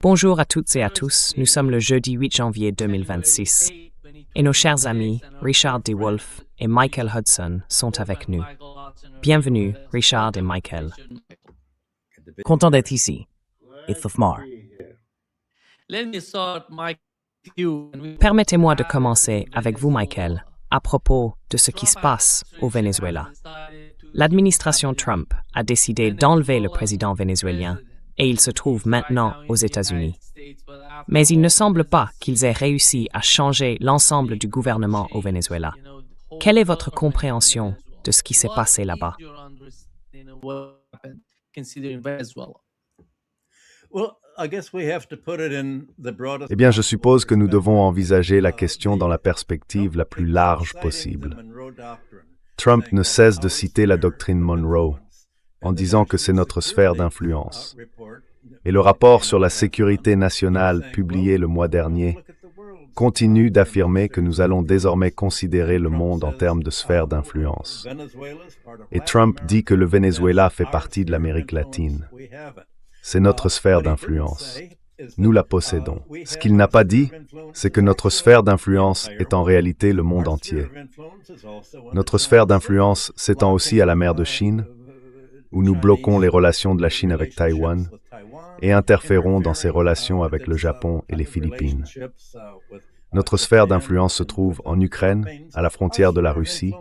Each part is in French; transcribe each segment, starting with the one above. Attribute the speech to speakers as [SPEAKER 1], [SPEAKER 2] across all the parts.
[SPEAKER 1] Bonjour à toutes et à tous, nous sommes le jeudi 8 janvier 2026 et nos chers amis Richard D. Wolff et Michael Hudson sont avec nous. Bienvenue Richard et Michael. Content d'être ici. It's of more. Permettez-moi de commencer avec vous Michael à propos de ce qui se passe au Venezuela. L'administration Trump a décidé d'enlever le président vénézuélien et il se trouve maintenant aux États-Unis. Mais il ne semble pas qu'ils aient réussi à changer l'ensemble du gouvernement au Venezuela. Quelle est votre compréhension de ce qui s'est passé là-bas?
[SPEAKER 2] Eh bien, je suppose que nous devons envisager la question dans la perspective la plus large possible. Trump ne cesse de citer la doctrine Monroe en disant que c'est notre sphère d'influence. Et le rapport sur la sécurité nationale publié le mois dernier continue d'affirmer que nous allons désormais considérer le monde en termes de sphère d'influence. Et Trump dit que le Venezuela fait partie de l'Amérique latine. C'est notre sphère d'influence. Nous la possédons. Ce qu'il n'a pas dit, c'est que notre sphère d'influence est en réalité le monde entier. Notre sphère d'influence s'étend aussi à la mer de Chine, où nous bloquons les relations de la Chine avec Taïwan et interférons dans ses relations avec le Japon et les Philippines. Notre sphère d'influence se trouve en Ukraine, à la frontière de la Russie.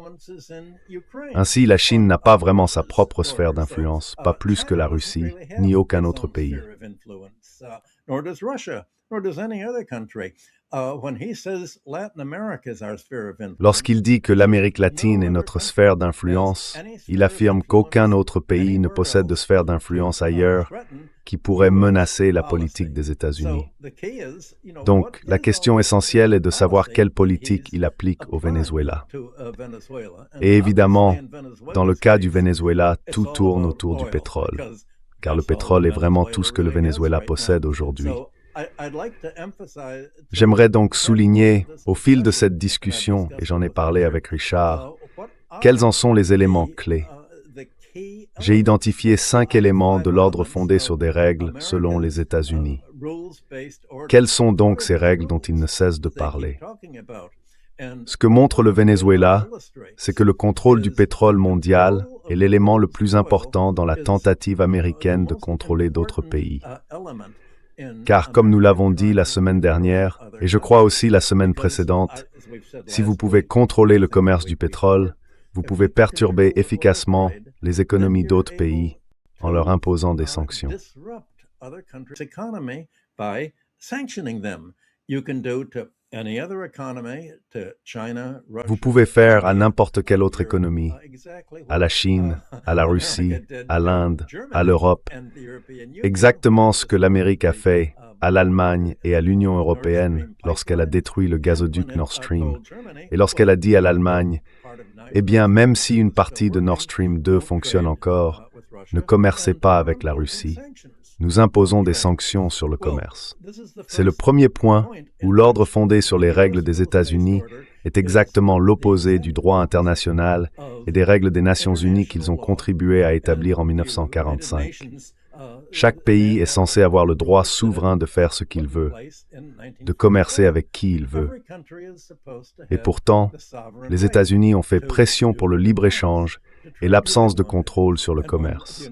[SPEAKER 2] Ainsi, la Chine n'a pas vraiment sa propre sphère d'influence, pas plus que la Russie, ni aucun autre pays. Lorsqu'il dit que l'Amérique latine est notre sphère d'influence, il affirme qu'aucun autre pays ne possède de sphère d'influence ailleurs qui pourrait menacer la politique des États-Unis. Donc, la question essentielle est de savoir quelle politique il applique au Venezuela. Et évidemment, dans le cas du Venezuela, tout tourne autour du pétrole, car le pétrole est vraiment tout ce que le Venezuela possède aujourd'hui. J'aimerais donc souligner, au fil de cette discussion, et j'en ai parlé avec Richard, quels en sont les éléments clés. J'ai identifié 5 éléments de l'ordre fondé sur des règles selon les États-Unis. Quelles sont donc ces règles dont il ne cesse de parler? Ce que montre le Venezuela, c'est que le contrôle du pétrole mondial est l'élément le plus important dans la tentative américaine de contrôler d'autres pays. Car, comme nous l'avons dit la semaine dernière, et je crois aussi la semaine précédente, si vous pouvez contrôler le commerce du pétrole, vous pouvez perturber efficacement les économies d'autres pays en leur imposant des sanctions. Vous pouvez faire à n'importe quelle autre économie, à la Chine, à la Russie, à l'Inde, à l'Europe, exactement ce que l'Amérique a fait à l'Allemagne et à l'Union européenne lorsqu'elle a détruit le gazoduc Nord Stream, et lorsqu'elle a dit à l'Allemagne « Eh bien, même si une partie de Nord Stream 2 fonctionne encore, ne commercez pas avec la Russie. Nous imposons des sanctions sur le commerce. » C'est le premier point où l'ordre fondé sur les règles des États-Unis est exactement l'opposé du droit international et des règles des Nations Unies qu'ils ont contribué à établir en 1945. Chaque pays est censé avoir le droit souverain de faire ce qu'il veut, de commercer avec qui il veut. Et pourtant, les États-Unis ont fait pression pour le libre-échange et l'absence de contrôle sur le commerce.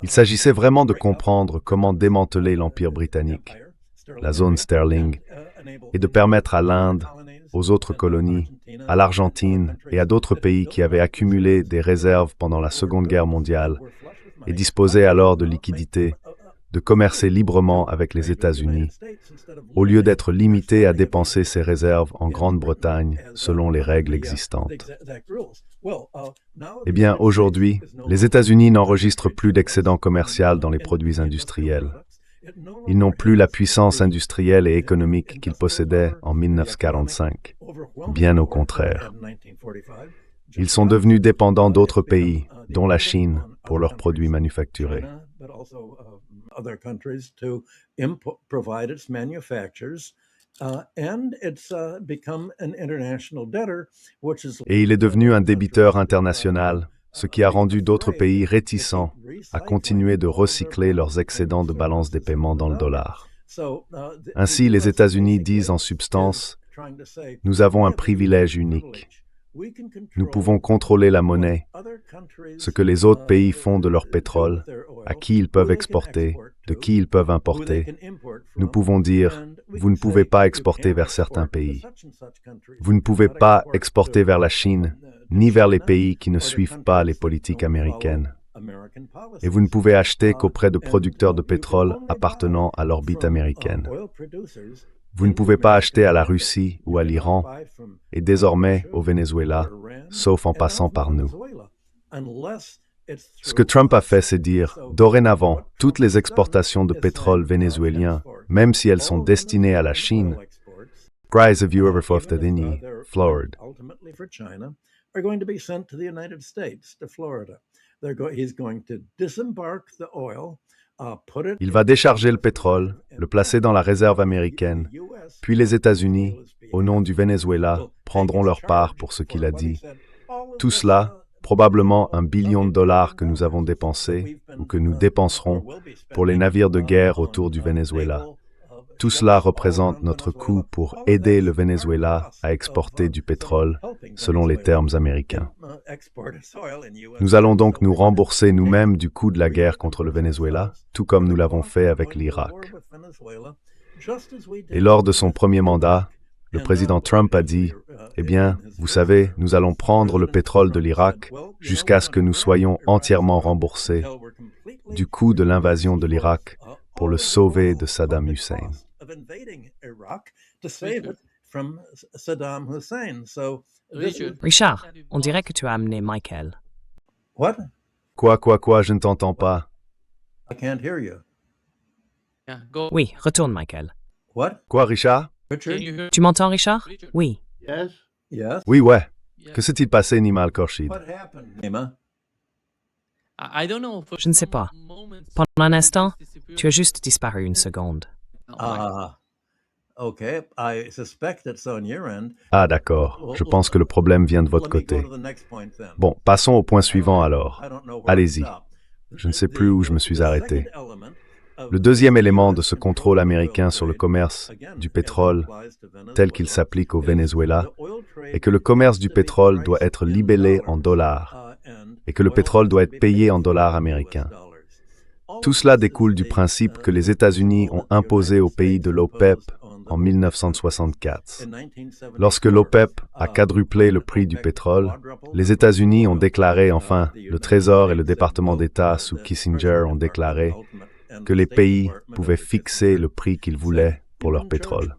[SPEAKER 2] Il s'agissait vraiment de comprendre comment démanteler l'Empire britannique, la zone sterling, et de permettre à l'Inde, aux autres colonies, à l'Argentine et à d'autres pays qui avaient accumulé des réserves pendant la Seconde Guerre mondiale et disposaient alors de liquidités, de commercer librement avec les États-Unis, au lieu d'être limités à dépenser ces réserves en Grande-Bretagne selon les règles existantes. Eh bien, aujourd'hui, les États-Unis n'enregistrent plus d'excédent commercial dans les produits industriels. Ils n'ont plus la puissance industrielle et économique qu'ils possédaient en 1945. Bien au contraire. Ils sont devenus dépendants d'autres pays, dont la Chine, pour leurs produits manufacturés. Et il est devenu un débiteur international, ce qui a rendu d'autres pays réticents à continuer de recycler leurs excédents de balance des paiements dans le dollar. Ainsi, les États-Unis disent en substance, « Nous avons un privilège unique. Nous pouvons contrôler la monnaie, ce que les autres pays font de leur pétrole, à qui ils peuvent exporter, de qui ils peuvent importer. Nous pouvons dire, vous ne pouvez pas exporter vers certains pays. Vous ne pouvez pas exporter vers la Chine, ni vers les pays qui ne suivent pas les politiques américaines. Et vous ne pouvez acheter qu'auprès de producteurs de pétrole appartenant à l'orbite américaine. Vous ne pouvez pas acheter à la Russie ou à l'Iran, et désormais au Venezuela, sauf en passant par nous. » Ce que Trump a fait, c'est dire, dorénavant, toutes les exportations de pétrole vénézuélien, même si elles sont destinées à la Chine, Price of you ever Florida, Florida. Il va décharger le pétrole, le placer dans la réserve américaine, puis les États-Unis, au nom du Venezuela, prendront leur part pour ce qu'il a dit. Tout cela, probablement $1 billion que nous avons dépensé, ou que nous dépenserons, pour les navires de guerre autour du Venezuela. Tout cela représente notre coût pour aider le Venezuela à exporter du pétrole, selon les termes américains. Nous allons donc nous rembourser nous-mêmes du coût de la guerre contre le Venezuela, tout comme nous l'avons fait avec l'Irak. Et lors de son premier mandat, le président Trump a dit, « Eh bien, vous savez, nous allons prendre le pétrole de l'Irak jusqu'à ce que nous soyons entièrement remboursés du coût de l'invasion de l'Irak pour le sauver de Saddam Hussein. »
[SPEAKER 1] Richard, on dirait que tu as amené Michael.
[SPEAKER 2] Quoi, je ne t'entends pas.
[SPEAKER 1] Oui, retourne, Michael.
[SPEAKER 2] Quoi, Richard?
[SPEAKER 1] Tu m'entends, Richard? Oui.
[SPEAKER 2] Oui, ouais. Que s'est-il passé, Nima Al-Khorshid?
[SPEAKER 1] Je ne sais pas. Pendant un instant, tu as juste disparu une seconde.
[SPEAKER 2] Ah, d'accord. Je pense que le problème vient de votre côté. Bon, passons au point suivant alors. Allez-y. Je ne sais plus où je me suis arrêté. Le deuxième élément de ce contrôle américain sur le commerce du pétrole, tel qu'il s'applique au Venezuela, est que le commerce du pétrole doit être libellé en dollars et que le pétrole doit être payé en dollars américains. Tout cela découle du principe que les États-Unis ont imposé aux pays de l'OPEP en 1964. Lorsque l'OPEP a quadruplé le prix du pétrole, les États-Unis ont déclaré, enfin, le Trésor et le département d'État sous Kissinger ont déclaré que les pays pouvaient fixer le prix qu'ils voulaient pour leur pétrole.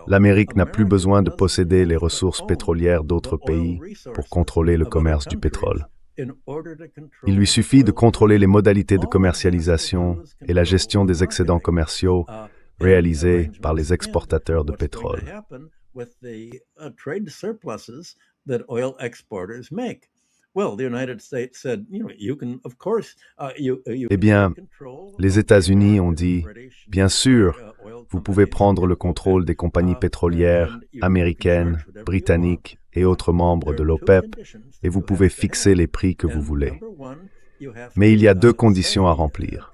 [SPEAKER 2] L'Amérique n'a plus besoin de posséder les ressources pétrolières d'autres pays pour contrôler le commerce du pétrole. Il lui suffit de contrôler les modalités de commercialisation et la gestion des excédents commerciaux réalisés par les exportateurs de pétrole. Eh bien, les États-Unis ont dit, bien sûr, vous pouvez prendre le contrôle des compagnies pétrolières américaines, britanniques et autres membres de l'OPEP, et vous pouvez fixer les prix que vous voulez. Mais il y a deux conditions à remplir.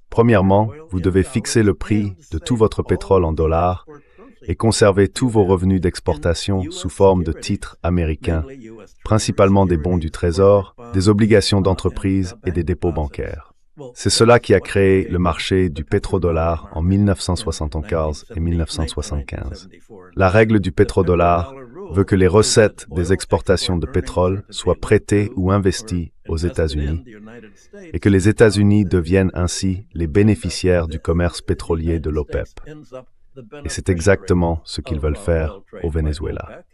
[SPEAKER 2] Premièrement, vous devez fixer le prix de tout votre pétrole en dollars et conserver tous vos revenus d'exportation sous forme de titres américains, principalement des bons du Trésor, des obligations d'entreprise et des dépôts bancaires. C'est cela qui a créé le marché du pétrodollar en 1974 et 1975. La règle du pétrodollar veut que les recettes des exportations de pétrole soient prêtées ou investies aux États-Unis et que les États-Unis deviennent ainsi les bénéficiaires du commerce pétrolier de l'OPEP. Et c'est exactement ce qu'ils veulent faire au Venezuela.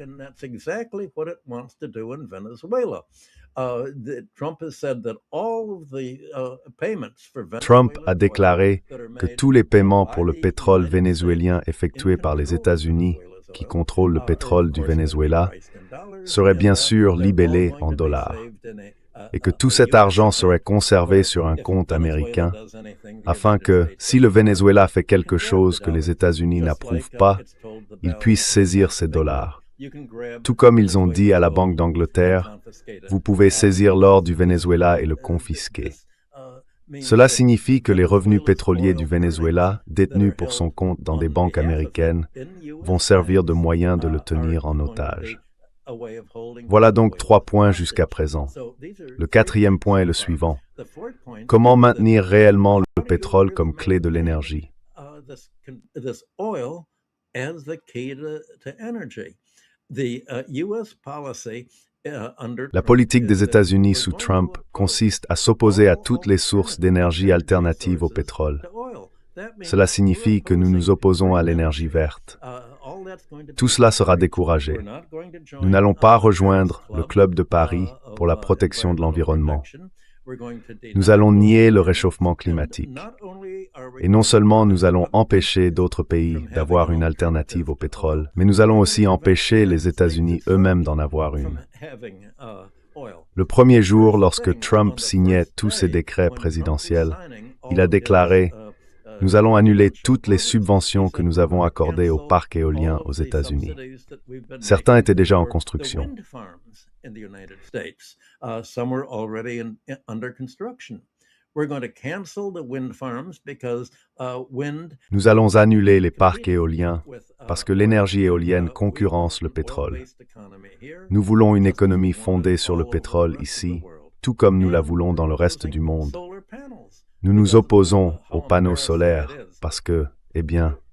[SPEAKER 2] Trump a déclaré que tous les paiements pour le pétrole vénézuélien effectués par les États-Unis, qui contrôlent le pétrole du Venezuela, seraient bien sûr libellés en dollars. et que tout cet argent serait conservé sur un compte américain afin que, si le Venezuela fait quelque chose que les États-Unis n'approuvent pas, ils puissent saisir ces dollars. Tout comme ils ont dit à la Banque d'Angleterre, vous pouvez saisir l'or du Venezuela et le confisquer. Cela signifie que les revenus pétroliers du Venezuela, détenus pour son compte dans des banques américaines, vont servir de moyen de le tenir en otage. Voilà donc 3 points jusqu'à présent. Le 4e point est le suivant. Comment maintenir réellement le pétrole comme clé de l'énergie? La politique des États-Unis sous Trump consiste à s'opposer à toutes les sources d'énergie alternatives au pétrole. Cela signifie que nous nous opposons à l'énergie verte. Tout cela sera découragé. Nous n'allons pas rejoindre le Club de Paris pour la protection de l'environnement. Nous allons nier le réchauffement climatique. Et non seulement nous allons empêcher d'autres pays d'avoir une alternative au pétrole, mais nous allons aussi empêcher les États-Unis eux-mêmes d'en avoir une. Le premier jour, lorsque Trump signait tous ses décrets présidentiels, il a déclaré « Nous allons annuler toutes les subventions que nous avons accordées aux parcs éoliens aux États-Unis. » Certains étaient déjà en construction. Nous allons annuler les parcs éoliens parce que l'énergie éolienne concurrence le pétrole. Nous voulons une économie fondée sur le pétrole ici, tout comme nous la voulons dans le reste du monde. Nous nous opposons aux panneaux solaires parce que,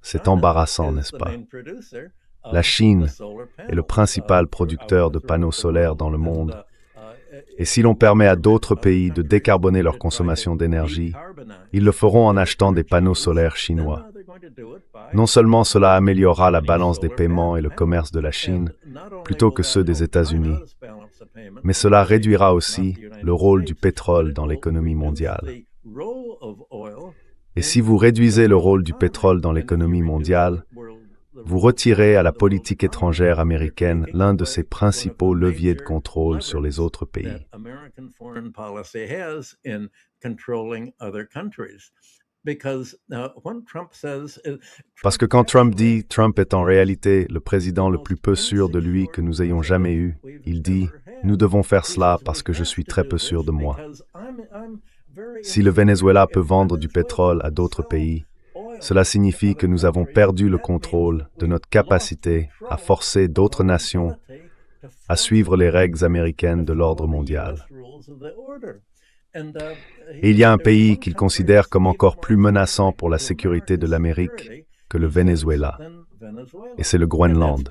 [SPEAKER 2] c'est embarrassant, n'est-ce pas? La Chine est le principal producteur de panneaux solaires dans le monde. Et si l'on permet à d'autres pays de décarboner leur consommation d'énergie, ils le feront en achetant des panneaux solaires chinois. Non seulement cela améliorera la balance des paiements et le commerce de la Chine, plutôt que ceux des États-Unis, mais cela réduira aussi le rôle du pétrole dans l'économie mondiale. Et si vous réduisez le rôle du pétrole dans l'économie mondiale, vous retirez à la politique étrangère américaine l'un de ses principaux leviers de contrôle sur les autres pays. Parce que quand Trump dit « Trump est en réalité le président le plus peu sûr de lui que nous ayons jamais eu », il dit « Nous devons faire cela parce que je suis très peu sûr de moi. » Si le Venezuela peut vendre du pétrole à d'autres pays, cela signifie que nous avons perdu le contrôle de notre capacité à forcer d'autres nations à suivre les règles américaines de l'ordre mondial. Et il y a un pays qu'il considère comme encore plus menaçant pour la sécurité de l'Amérique que le Venezuela, et c'est le Groenland.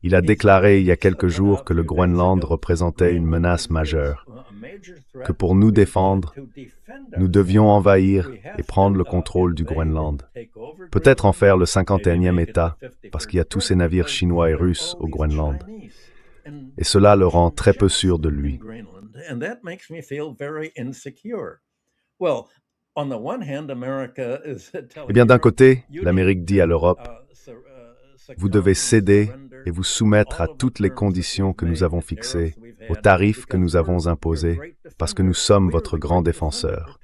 [SPEAKER 2] Il a déclaré il y a quelques jours que le Groenland représentait une menace majeure, que pour nous défendre, nous devions envahir et prendre le contrôle du Groenland. Peut-être en faire le 51e État, parce qu'il y a tous ces navires chinois et russes au Groenland. Et cela le rend très peu sûr de lui. Eh bien, d'un côté, l'Amérique dit à l'Europe, vous devez céder et vous soumettre à toutes les conditions que nous avons fixées, aux tarifs que nous avons imposés, parce que nous sommes votre grand défenseur.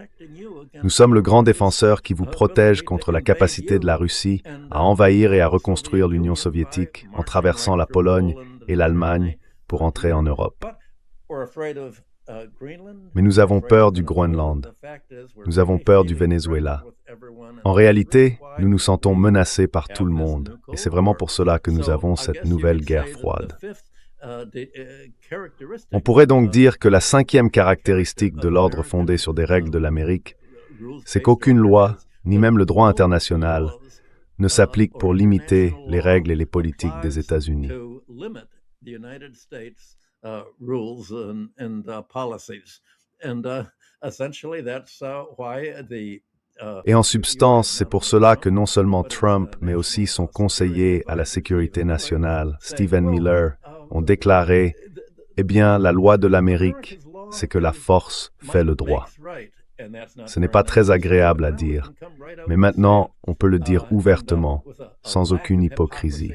[SPEAKER 2] Nous sommes le grand défenseur qui vous protège contre la capacité de la Russie à envahir et à reconstruire l'Union soviétique en traversant la Pologne et l'Allemagne pour entrer en Europe. Mais nous avons peur du Groenland. Nous avons peur du Venezuela. En réalité, nous nous sentons menacés par tout le monde, et c'est vraiment pour cela que nous avons cette nouvelle guerre froide. On pourrait donc dire que la 5e caractéristique de l'ordre fondé sur des règles de l'Amérique, c'est qu'aucune loi, ni même le droit international, ne s'applique pour limiter les règles et les politiques des États-Unis. Et en substance, c'est pour cela que non seulement Trump, mais aussi son conseiller à la sécurité nationale, Stephen Miller, ont déclaré « Eh bien, la loi de l'Amérique, c'est que la force fait le droit. » Ce n'est pas très agréable à dire, mais maintenant, on peut le dire ouvertement, sans aucune hypocrisie.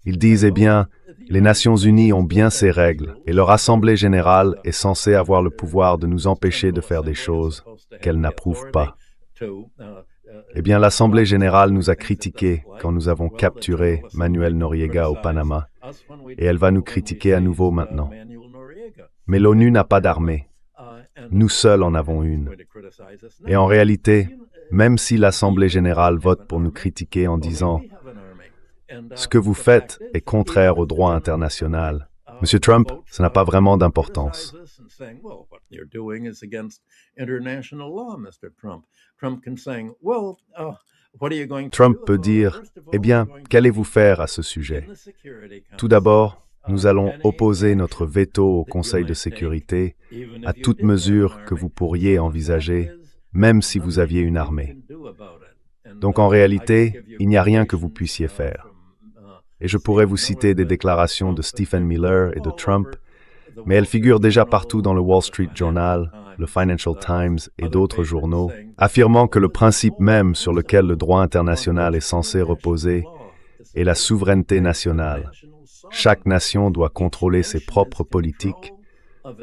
[SPEAKER 2] Ils disent « Eh bien, Les Nations Unies ont bien ces règles et leur Assemblée générale est censée avoir le pouvoir de nous empêcher de faire des choses qu'elle n'approuve pas. Eh bien, l'Assemblée générale nous a critiqués quand nous avons capturé Manuel Noriega au Panama, et elle va nous critiquer à nouveau maintenant. Mais l'ONU n'a pas d'armée. Nous seuls en avons une. Et en réalité, même si l'Assemblée générale vote pour nous critiquer en disant « Ce que vous faites est contraire au droit international », Monsieur Trump, ça n'a pas vraiment d'importance. Trump peut dire « Eh bien, qu'allez-vous faire à ce sujet ?» Tout d'abord, nous allons opposer notre veto au Conseil de sécurité à toute mesure que vous pourriez envisager, même si vous aviez une armée. Donc en réalité, il n'y a rien que vous puissiez faire. Et je pourrais vous citer des déclarations de Stephen Miller et de Trump, mais elles figurent déjà partout dans le Wall Street Journal, le Financial Times et d'autres journaux, affirmant que le principe même sur lequel le droit international est censé reposer est la souveraineté nationale. Chaque nation doit contrôler ses propres politiques,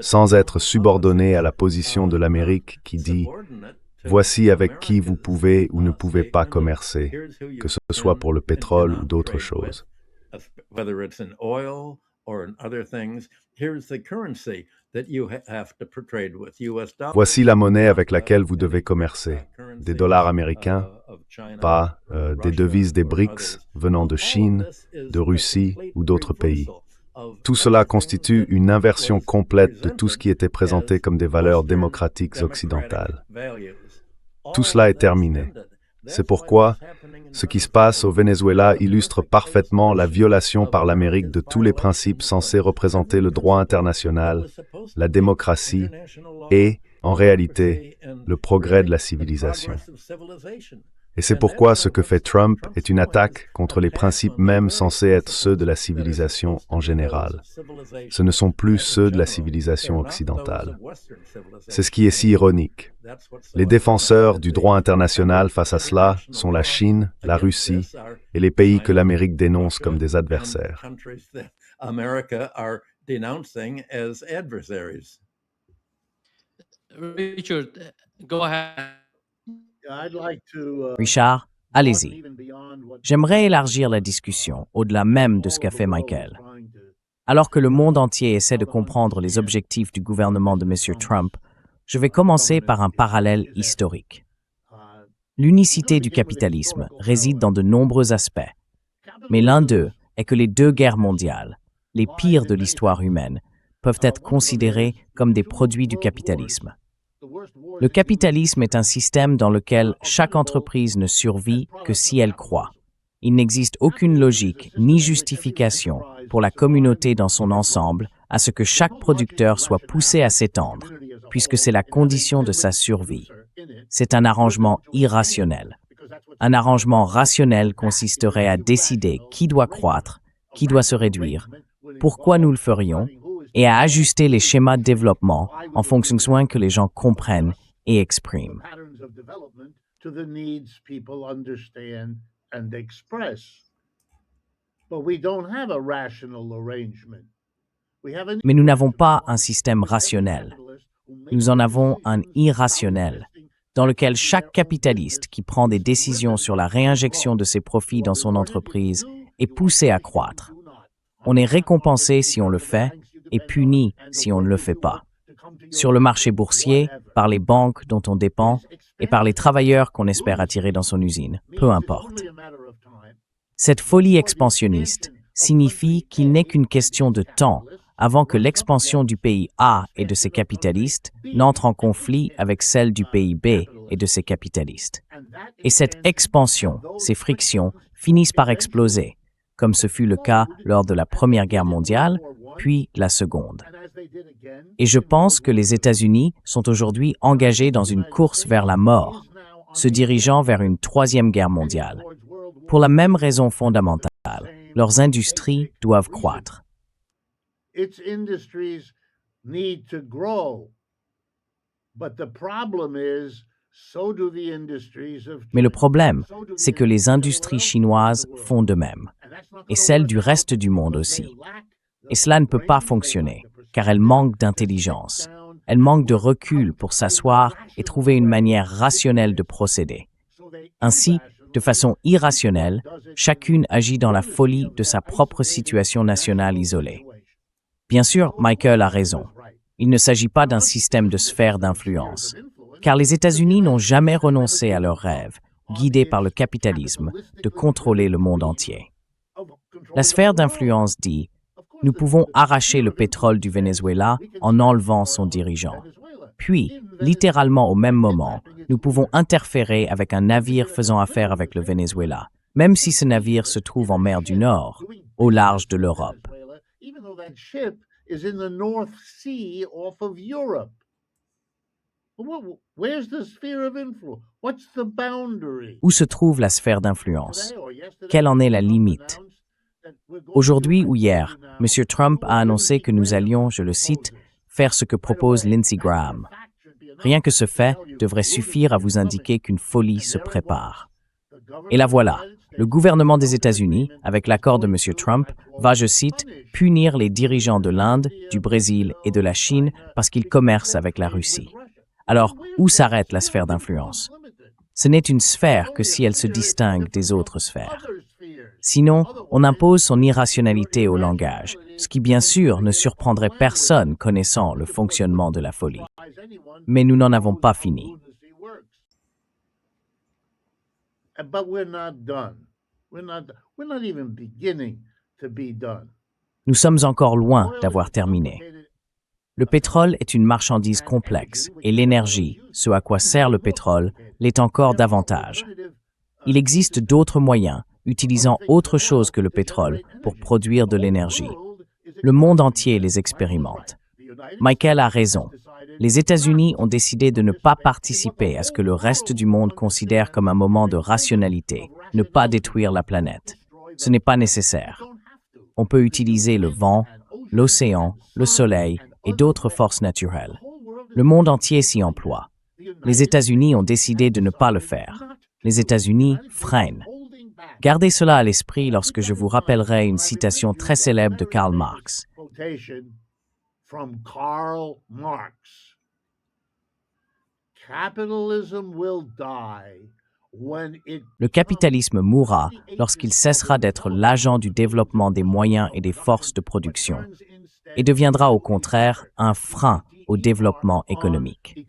[SPEAKER 2] sans être subordonnée à la position de l'Amérique qui dit « Voici avec qui vous pouvez ou ne pouvez pas commercer, que ce soit pour le pétrole ou d'autres choses. » Voici la monnaie avec laquelle vous devez commercer. Des dollars américains, pas des devises des BRICS venant de Chine, de Russie ou d'autres pays. Tout cela constitue une inversion complète de tout ce qui était présenté comme des valeurs démocratiques occidentales. Tout cela est terminé. C'est pourquoi ce qui se passe au Venezuela illustre parfaitement la violation par l'Amérique de tous les principes censés représenter le droit international, la démocratie et, en réalité, le progrès de la civilisation. Et c'est pourquoi ce que fait Trump est une attaque contre les principes même censés être ceux de la civilisation en général. Ce ne sont plus ceux de la civilisation occidentale. C'est ce qui est si ironique. Les défenseurs du droit international face à cela sont la Chine, la Russie et les pays que l'Amérique dénonce comme des adversaires.
[SPEAKER 3] Richard, go ahead.
[SPEAKER 1] Richard, allez-y. J'aimerais élargir la discussion au-delà même de ce qu'a fait Michael. Alors que le monde entier essaie de comprendre les objectifs du gouvernement de M. Trump, je vais commencer par un parallèle historique. L'unicité du capitalisme réside dans de nombreux aspects, mais l'un d'eux est que les deux guerres mondiales, les pires de l'histoire humaine, peuvent être considérées comme des produits du capitalisme. Le capitalisme est un système dans lequel chaque entreprise ne survit que si elle croît. Il n'existe aucune logique ni justification pour la communauté dans son ensemble à ce que chaque producteur soit poussé à s'étendre, puisque c'est la condition de sa survie. C'est un arrangement irrationnel. Un arrangement rationnel consisterait à décider qui doit croître, qui doit se réduire, pourquoi nous le ferions, et à ajuster les schémas de développement en fonction de ce que les gens comprennent et expriment. Mais nous n'avons pas un système rationnel. Nous en avons un irrationnel, dans lequel chaque capitaliste qui prend des décisions sur la réinjection de ses profits dans son entreprise est poussé à croître. On est récompensé si on le fait et puni si on ne le fait pas. Sur le marché boursier, par les banques dont on dépend et par les travailleurs qu'on espère attirer dans son usine, peu importe. Cette folie expansionniste signifie qu'il n'est qu'une question de temps avant que l'expansion du pays A et de ses capitalistes n'entre en conflit avec celle du pays B et de ses capitalistes. Et cette expansion, ces frictions, finissent par exploser, comme ce fut le cas lors de la Première Guerre mondiale, puis la Seconde. Et je pense que les États-Unis sont aujourd'hui engagés dans une course vers la mort, se dirigeant vers une Troisième Guerre mondiale. Pour la même raison fondamentale, leurs industries doivent croître. Mais le problème, c'est que les industries chinoises font de même, et celles du reste du monde aussi. Et cela ne peut pas fonctionner, car elle manque d'intelligence. Elle manque de recul pour s'asseoir et trouver une manière rationnelle de procéder. Ainsi, de façon irrationnelle, chacune agit dans la folie de sa propre situation nationale isolée. Bien sûr, Michael a raison. Il ne s'agit pas d'un système de sphère d'influence, car les États-Unis n'ont jamais renoncé à leur rêve, guidés par le capitalisme, de contrôler le monde entier. La sphère d'influence dit « Nous pouvons arracher le pétrole du Venezuela en enlevant son dirigeant. Puis, littéralement au même moment, nous pouvons interférer avec un navire faisant affaire avec le Venezuela, même si ce navire se trouve en mer du Nord, au large de l'Europe. » Où se trouve la sphère d'influence? Quelle en est la limite? Aujourd'hui ou hier, M. Trump a annoncé que nous allions, je le cite, « faire ce que propose Lindsey Graham ». Rien que ce fait devrait suffire à vous indiquer qu'une folie se prépare. Et la voilà. Le gouvernement des États-Unis, avec l'accord de M. Trump, va, je cite, « punir les dirigeants de l'Inde, du Brésil et de la Chine parce qu'ils commercent avec la Russie ». Alors, où s'arrête la sphère d'influence? Ce n'est une sphère que si elle se distingue des autres sphères. Sinon, on impose son irrationalité au langage, ce qui bien sûr ne surprendrait personne connaissant le fonctionnement de la folie. Mais nous n'en avons pas fini. Nous sommes encore loin d'avoir terminé. Le pétrole est une marchandise complexe et l'énergie, ce à quoi sert le pétrole, l'est encore davantage. Il existe d'autres moyens, utilisant autre chose que le pétrole, pour produire de l'énergie. Le monde entier les expérimente. Michael a raison. Les États-Unis ont décidé de ne pas participer à ce que le reste du monde considère comme un moment de rationalité, ne pas détruire la planète. Ce n'est pas nécessaire. On peut utiliser le vent, l'océan, le soleil et d'autres forces naturelles. Le monde entier s'y emploie. Les États-Unis ont décidé de ne pas le faire. Les États-Unis freinent. Gardez cela à l'esprit lorsque je vous rappellerai une citation très célèbre de Karl Marx. Le capitalisme mourra lorsqu'il cessera d'être l'agent du développement des moyens et des forces de production et deviendra au contraire un frein au développement économique.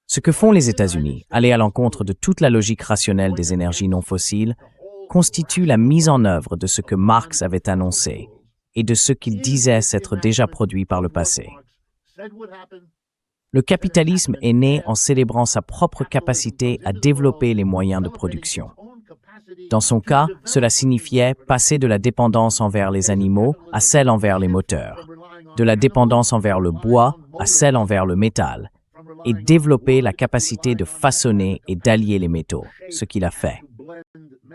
[SPEAKER 1] Ce que font les États-Unis, aller à l'encontre de toute la logique rationnelle des énergies non fossiles, constitue la mise en œuvre de ce que Marx avait annoncé et de ce qu'il disait s'être déjà produit par le passé. Le capitalisme est né en célébrant sa propre capacité à développer les moyens de production. Dans son cas, cela signifiait passer de la dépendance envers les animaux à celle envers les moteurs, de la dépendance envers le bois à celle envers le métal, et développer la capacité de façonner et d'allier les métaux, ce qu'il a fait.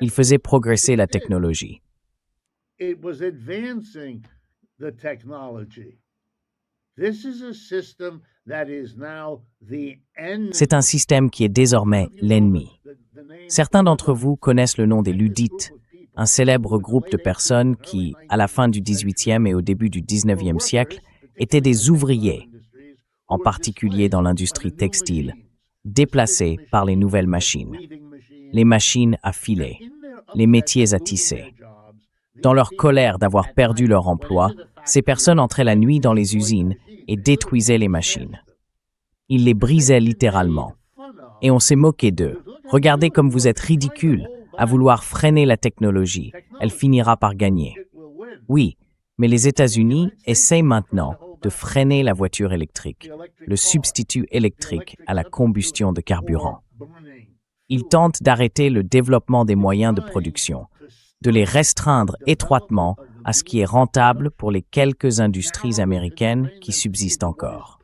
[SPEAKER 1] Il faisait progresser la technologie. C'est un système qui est désormais l'ennemi. Certains d'entre vous connaissent le nom des Luddites, un célèbre groupe de personnes qui, à la fin du XVIIIe et au début du XIXe siècle, étaient des ouvriers, en particulier dans l'industrie textile, déplacés par les nouvelles machines, les machines à filer, les métiers à tisser. Dans leur colère d'avoir perdu leur emploi, ces personnes entraient la nuit dans les usines et détruisaient les machines. Ils les brisaient littéralement. Et on s'est moqué d'eux. Regardez comme vous êtes ridicules à vouloir freiner la technologie. Elle finira par gagner. Oui, mais les États-Unis essaient maintenant de freiner la voiture électrique, le substitut électrique à la combustion de carburant. Ils tentent d'arrêter le développement des moyens de production, de les restreindre étroitement à ce qui est rentable pour les quelques industries américaines qui subsistent encore.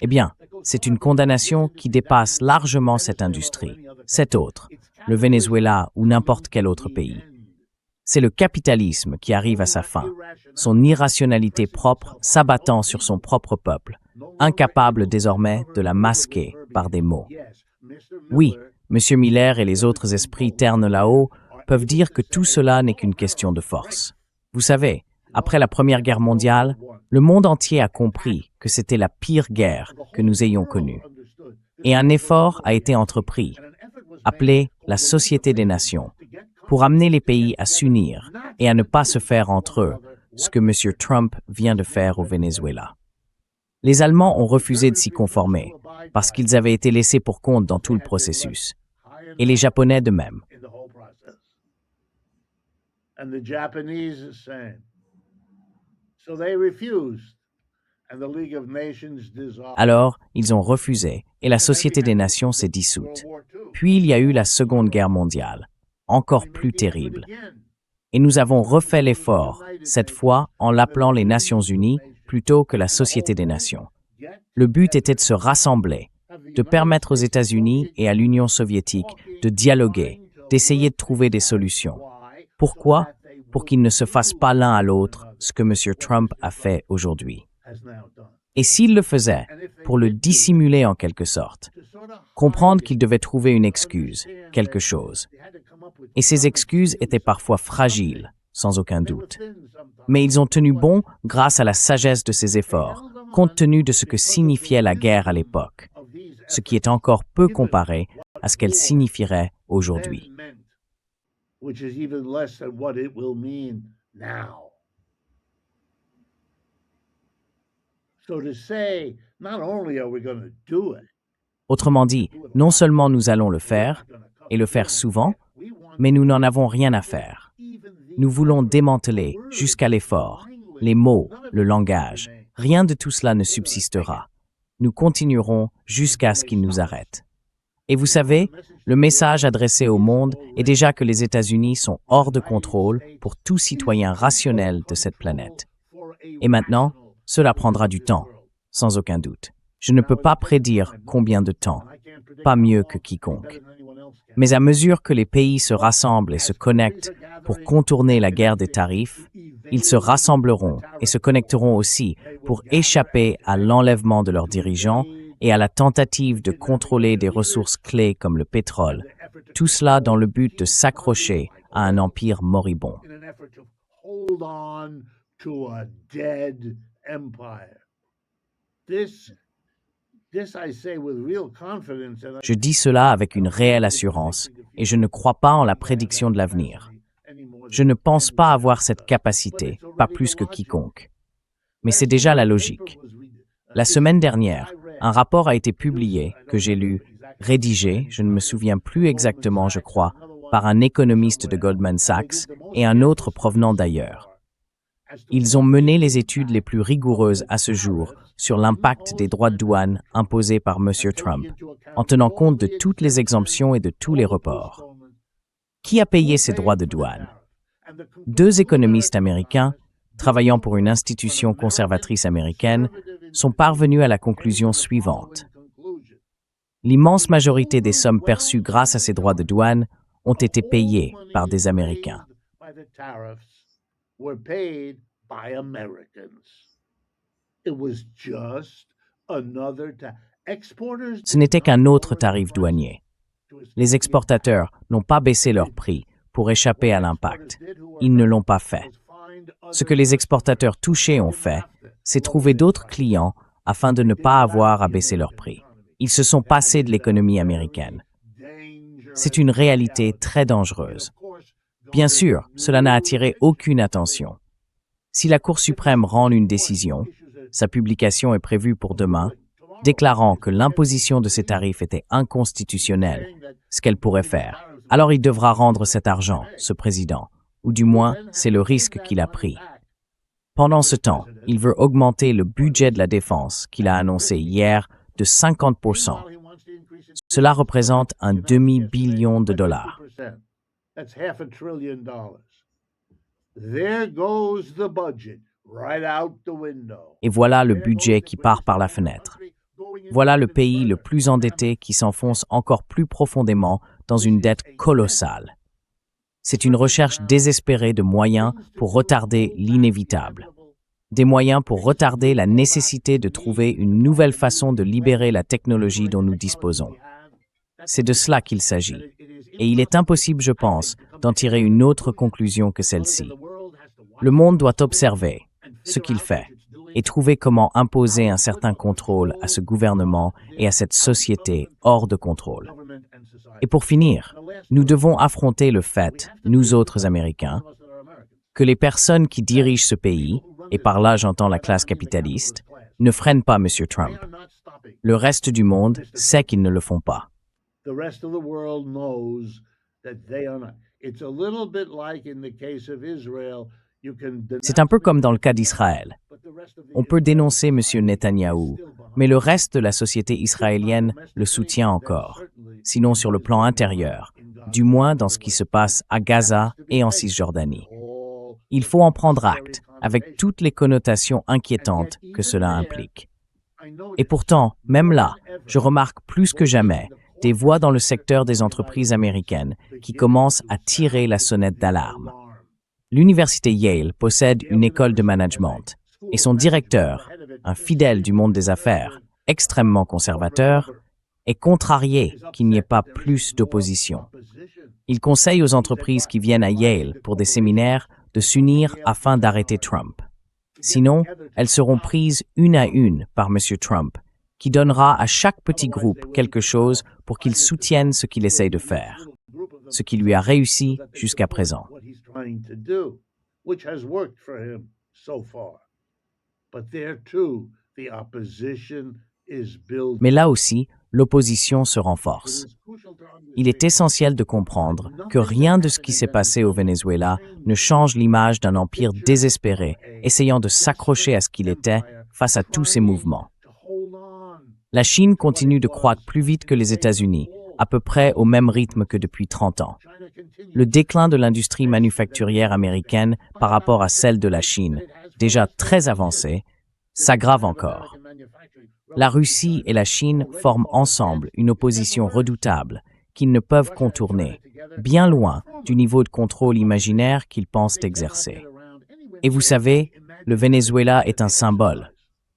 [SPEAKER 1] Eh bien, c'est une condamnation qui dépasse largement cette industrie, cette autre, le Venezuela ou n'importe quel autre pays. C'est le capitalisme qui arrive à sa fin, son irrationalité propre s'abattant sur son propre peuple, incapable désormais de la masquer par des mots. Oui, M. Miller et les autres esprits ternes là-haut peuvent dire que tout cela n'est qu'une question de force. Vous savez, après la Première Guerre mondiale, le monde entier a compris que c'était la pire guerre que nous ayons connue. Et un effort a été entrepris, appelé la Société des Nations, pour amener les pays à s'unir et à ne pas se faire entre eux, ce que M. Trump vient de faire au Venezuela. Les Allemands ont refusé de s'y conformer, parce qu'ils avaient été laissés pour compte dans tout le processus, et les Japonais de même. Alors, ils ont refusé, et la Société des Nations s'est dissoute. Puis il y a eu la Seconde Guerre mondiale, encore plus terrible. Et nous avons refait l'effort, cette fois en l'appelant les Nations Unies plutôt que la Société des Nations. Le but était de se rassembler, de permettre aux États-Unis et à l'Union soviétique de dialoguer, d'essayer de trouver des solutions. Pourquoi? Pour qu'ils ne se fassent pas l'un à l'autre ce que M. Trump a fait aujourd'hui. Et s'il le faisait, pour le dissimuler en quelque sorte, comprendre qu'il devait trouver une excuse, quelque chose. Et ces excuses étaient parfois fragiles, sans aucun doute. Mais ils ont tenu bon grâce à la sagesse de ces efforts, compte tenu de ce que signifiait la guerre à l'époque, ce qui est encore peu comparé à ce qu'elle signifierait aujourd'hui. Autrement dit, non seulement nous allons le faire, et le faire souvent, mais nous n'en avons rien à faire. Nous voulons démanteler jusqu'à l'effort, les mots, le langage. Rien de tout cela ne subsistera. Nous continuerons jusqu'à ce qu'ils nous arrêtent. Et vous savez, le message adressé au monde est déjà que les États-Unis sont hors de contrôle pour tout citoyen rationnel de cette planète. Et maintenant, cela prendra du temps, sans aucun doute. Je ne peux pas prédire combien de temps, pas mieux que quiconque. Mais à mesure que les pays se rassemblent et se connectent pour contourner la guerre des tarifs, ils se rassembleront et se connecteront aussi pour échapper à l'enlèvement de leurs dirigeants et à la tentative de contrôler des ressources clés comme le pétrole, tout cela dans le but de s'accrocher à un empire moribond. Je dis cela avec une réelle assurance et je ne crois pas en la prédiction de l'avenir. Je ne pense pas avoir cette capacité, pas plus que quiconque. Mais c'est déjà la logique. La semaine dernière, un rapport a été publié que j'ai lu, rédigé, je ne me souviens plus exactement, je crois, par un économiste de Goldman Sachs et un autre provenant d'ailleurs. Ils ont mené les études les plus rigoureuses à ce jour sur l'impact des droits de douane imposés par M. Trump, en tenant compte de toutes les exemptions et de tous les reports. Qui a payé ces droits de douane? 2 économistes américains, travaillant pour une institution conservatrice américaine, sont parvenus à la conclusion suivante. L'immense majorité des sommes perçues grâce à ces droits de douane ont été payées par des Américains. Ce n'était qu'un autre tarif douanier. Les exportateurs n'ont pas baissé leur prix pour échapper à l'impact. Ils ne l'ont pas fait. Ce que les exportateurs touchés ont fait, c'est trouver d'autres clients afin de ne pas avoir à baisser leur prix. Ils se sont passés de l'économie américaine. C'est une réalité très dangereuse. Bien sûr, cela n'a attiré aucune attention. Si la Cour suprême rend une décision, sa publication est prévue pour demain, déclarant que l'imposition de ces tarifs était inconstitutionnelle, ce qu'elle pourrait faire, alors il devra rendre cet argent, ce président, ou du moins, c'est le risque qu'il a pris. Pendant ce temps, il veut augmenter le budget de la défense qu'il a annoncé hier de 50%. Cela représente un demi-billion de dollars. Et voilà le budget qui part par la fenêtre. Voilà le pays le plus endetté qui s'enfonce encore plus profondément dans une dette colossale. C'est une recherche désespérée de moyens pour retarder l'inévitable. des moyens pour retarder la nécessité de trouver une nouvelle façon de libérer la technologie dont nous disposons. C'est de cela qu'il s'agit. Et il est impossible, je pense, d'en tirer une autre conclusion que celle-ci. Le monde doit observer ce qu'il fait et trouver comment imposer un certain contrôle à ce gouvernement et à cette société hors de contrôle. Et pour finir, nous devons affronter le fait, nous autres Américains, que les personnes qui dirigent ce pays, et par là j'entends la classe capitaliste, ne freinent pas M. Trump. Le reste du monde sait qu'ils ne le font pas. C'est un peu comme dans le cas d'Israël. On peut dénoncer M. Netanyahou, mais le reste de la société israélienne le soutient encore, sinon sur le plan intérieur, du moins dans ce qui se passe à Gaza et en Cisjordanie. Il faut en prendre acte, avec toutes les connotations inquiétantes que cela implique. Et pourtant, même là, je remarque plus que jamais des voix dans le secteur des entreprises américaines qui commencent à tirer la sonnette d'alarme. L'université Yale possède une école de management et son directeur, un fidèle du monde des affaires, extrêmement conservateur, est contrarié qu'il n'y ait pas plus d'opposition. Il conseille aux entreprises qui viennent à Yale pour des séminaires de s'unir afin d'arrêter Trump. Sinon, elles seront prises une à une par M. Trump, qui donnera à chaque petit groupe quelque chose pour qu'il soutienne ce qu'il essaye de faire, ce qui lui a réussi jusqu'à présent. Mais là aussi, l'opposition se renforce. Il est essentiel de comprendre que rien de ce qui s'est passé au Venezuela ne change l'image d'un empire désespéré, essayant de s'accrocher à ce qu'il était face à tous ces mouvements. La Chine continue de croître plus vite que les États-Unis, à peu près au même rythme que depuis 30 ans. Le déclin de l'industrie manufacturière américaine par rapport à celle de la Chine, déjà très avancée, s'aggrave encore. La Russie et la Chine forment ensemble une opposition redoutable qu'ils ne peuvent contourner, bien loin du niveau de contrôle imaginaire qu'ils pensent exercer. Et vous savez, le Venezuela est un symbole.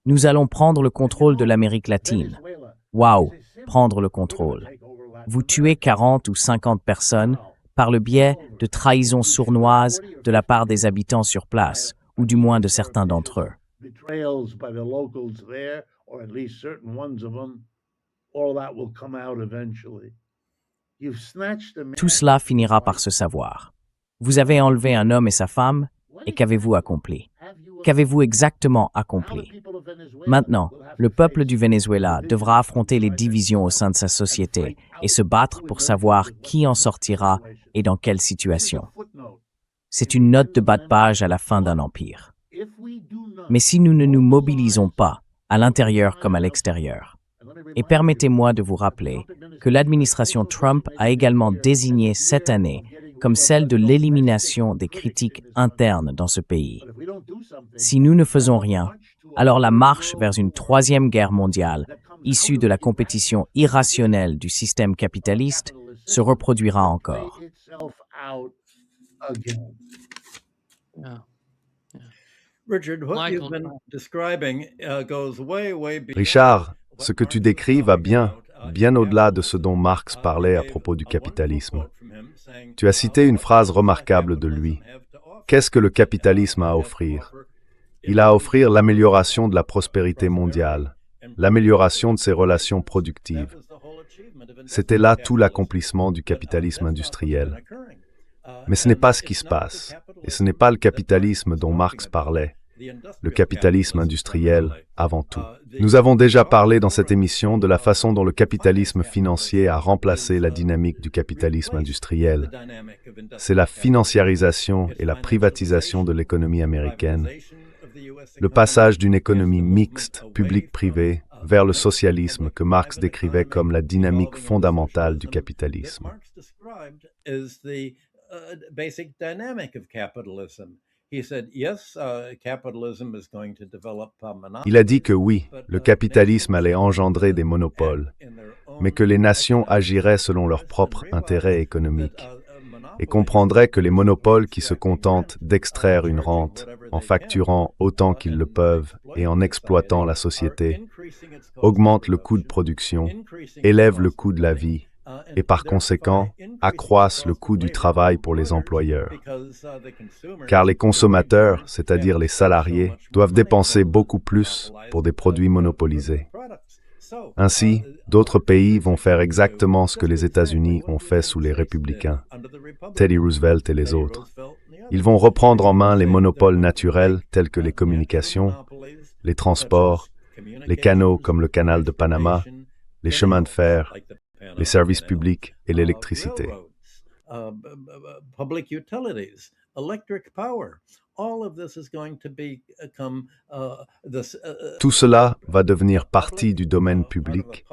[SPEAKER 1] Nous allons prendre le contrôle de l'Amérique latine. Waouh, prendre le contrôle. Vous tuez 40 ou 50 personnes par le biais de trahisons sournoises de la part des habitants sur place, ou du moins de certains d'entre eux. Tout cela finira par se savoir. Vous avez enlevé un homme et sa femme, et qu'avez-vous accompli? Qu'avez-vous exactement accompli? Maintenant, le peuple du Venezuela devra affronter les divisions au sein de sa société et se battre pour savoir qui en sortira et dans quelle situation. C'est une note de bas de page à la fin d'un empire. Mais si nous ne nous mobilisons pas, à l'intérieur comme à l'extérieur, et permettez-moi de vous rappeler que l'administration Trump a également désigné cette année comme celle de l'élimination des critiques internes dans ce pays. Si nous ne faisons rien, alors la marche vers une troisième guerre mondiale, issue de la compétition irrationnelle du système capitaliste, se reproduira encore.
[SPEAKER 2] Richard, ce que tu décris va bien au-delà de ce dont Marx parlait à propos du capitalisme. Tu as cité une phrase remarquable de lui. Qu'est-ce que le capitalisme a à offrir? Il a à offrir l'amélioration de la prospérité mondiale, l'amélioration de ses relations productives. C'était là tout l'accomplissement du capitalisme industriel. Mais ce n'est pas ce qui se passe, et ce n'est pas le capitalisme dont Marx parlait. Le capitalisme industriel avant tout. Nous avons déjà parlé dans cette émission de la façon dont le capitalisme financier a remplacé la dynamique du capitalisme industriel. C'est la financiarisation et la privatisation de l'économie américaine, le passage d'une économie mixte, public-privé, vers le socialisme que Marx décrivait comme la dynamique fondamentale du capitalisme. Il a dit que oui, le capitalisme allait engendrer des monopoles, mais que les nations agiraient selon leurs propres intérêts économiques. et comprendrait que les monopoles qui se contentent d'extraire une rente en facturant autant qu'ils le peuvent et en exploitant la société augmentent le coût de production, élèvent le coût de la vie et par conséquent accroissent le coût du travail pour les employeurs. Car les consommateurs, c'est-à-dire les salariés, doivent dépenser beaucoup plus pour des produits monopolisés. Ainsi, d'autres pays vont faire exactement ce que les États-Unis ont fait sous les républicains, Teddy Roosevelt et les autres. Ils vont reprendre en main les monopoles naturels tels que les communications, les transports, les canaux comme le canal de Panama, les chemins de fer, les services publics et l'électricité. Tout cela va devenir partie du domaine public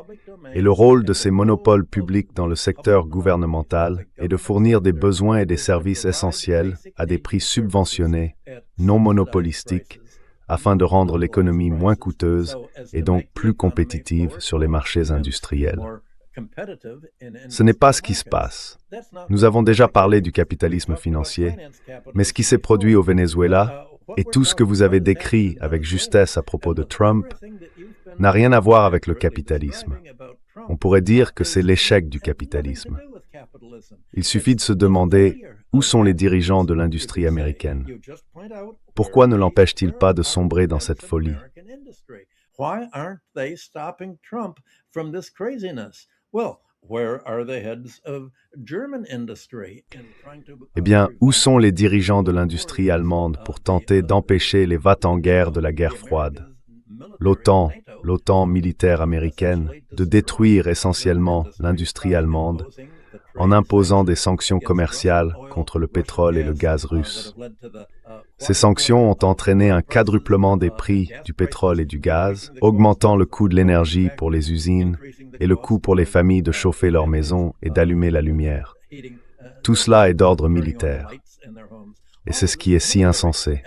[SPEAKER 2] et le rôle de ces monopoles publics dans le secteur gouvernemental est de fournir des besoins et des services essentiels à des prix subventionnés, non monopolistiques, afin de rendre l'économie moins coûteuse et donc plus compétitive sur les marchés industriels. Ce n'est pas ce qui se passe. Nous avons déjà parlé du capitalisme financier, mais ce qui s'est produit au Venezuela et tout ce que vous avez décrit avec justesse à propos de Trump n'a rien à voir avec le capitalisme. On pourrait dire que c'est l'échec du capitalisme. Il suffit de se demander où sont les dirigeants de l'industrie américaine. Pourquoi ne l'empêchent-ils pas de sombrer dans cette folie? Eh bien, où sont les dirigeants de l'industrie allemande pour tenter d'empêcher les va-t-en-guerre de la guerre froide? L'OTAN militaire américaine, de détruire essentiellement l'industrie allemande en imposant des sanctions commerciales contre le pétrole et le gaz russe. Ces sanctions ont entraîné un quadruplement des prix du pétrole et du gaz, augmentant le coût de l'énergie pour les usines et le coût pour les familles de chauffer leur maison et d'allumer la lumière. Tout cela est d'ordre militaire. Et c'est ce qui est si insensé.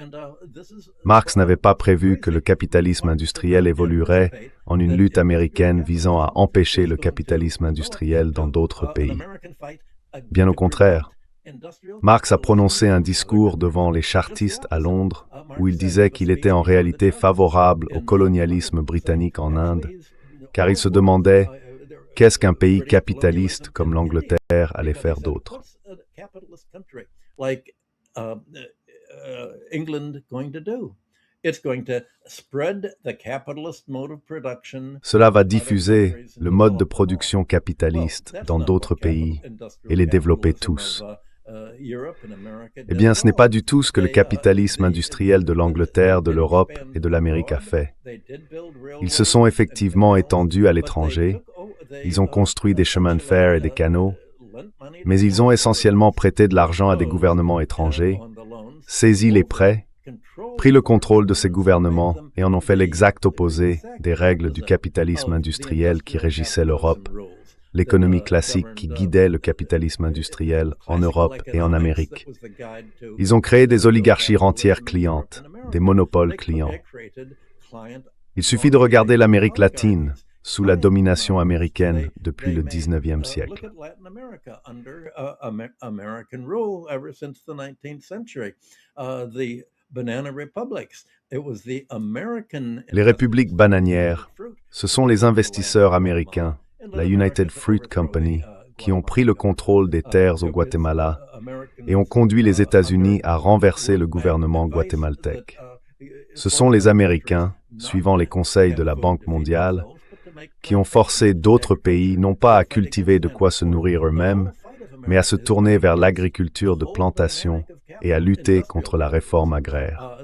[SPEAKER 2] Marx n'avait pas prévu que le capitalisme industriel évoluerait en une lutte américaine visant à empêcher le capitalisme industriel dans d'autres pays. Bien au contraire, Marx a prononcé un discours devant les chartistes à Londres où il disait qu'il était en réalité favorable au colonialisme britannique en Inde, car il se demandait qu'est-ce qu'un pays capitaliste comme l'Angleterre allait faire d'autre. Cela va diffuser le mode de production capitaliste dans d'autres pays et les développer tous. Eh bien, ce n'est pas du tout ce que le capitalisme industriel de l'Angleterre, de l'Europe et de l'Amérique a fait. Ils se sont effectivement étendus à l'étranger, ils ont construit des chemins de fer et des canaux, mais ils ont essentiellement prêté de l'argent à des gouvernements étrangers, saisi les prêts, pris le contrôle de ces gouvernements et en ont fait l'exact opposé des règles du capitalisme industriel qui régissaient l'Europe, l'économie classique qui guidait le capitalisme industriel en Europe et en Amérique. Ils ont créé des oligarchies rentières clientes, des monopoles clients. Il suffit de regarder l'Amérique latine, sous la domination américaine depuis le 19e siècle. Les républiques bananières, ce sont les investisseurs américains, la United Fruit Company, qui ont pris le contrôle des terres au Guatemala et ont conduit les États-Unis à renverser le gouvernement guatémaltèque. Ce sont les Américains, suivant les conseils de la Banque mondiale, qui ont forcé d'autres pays non pas à cultiver de quoi se nourrir eux-mêmes, mais à se tourner vers l'agriculture de plantation et à lutter contre la réforme agraire.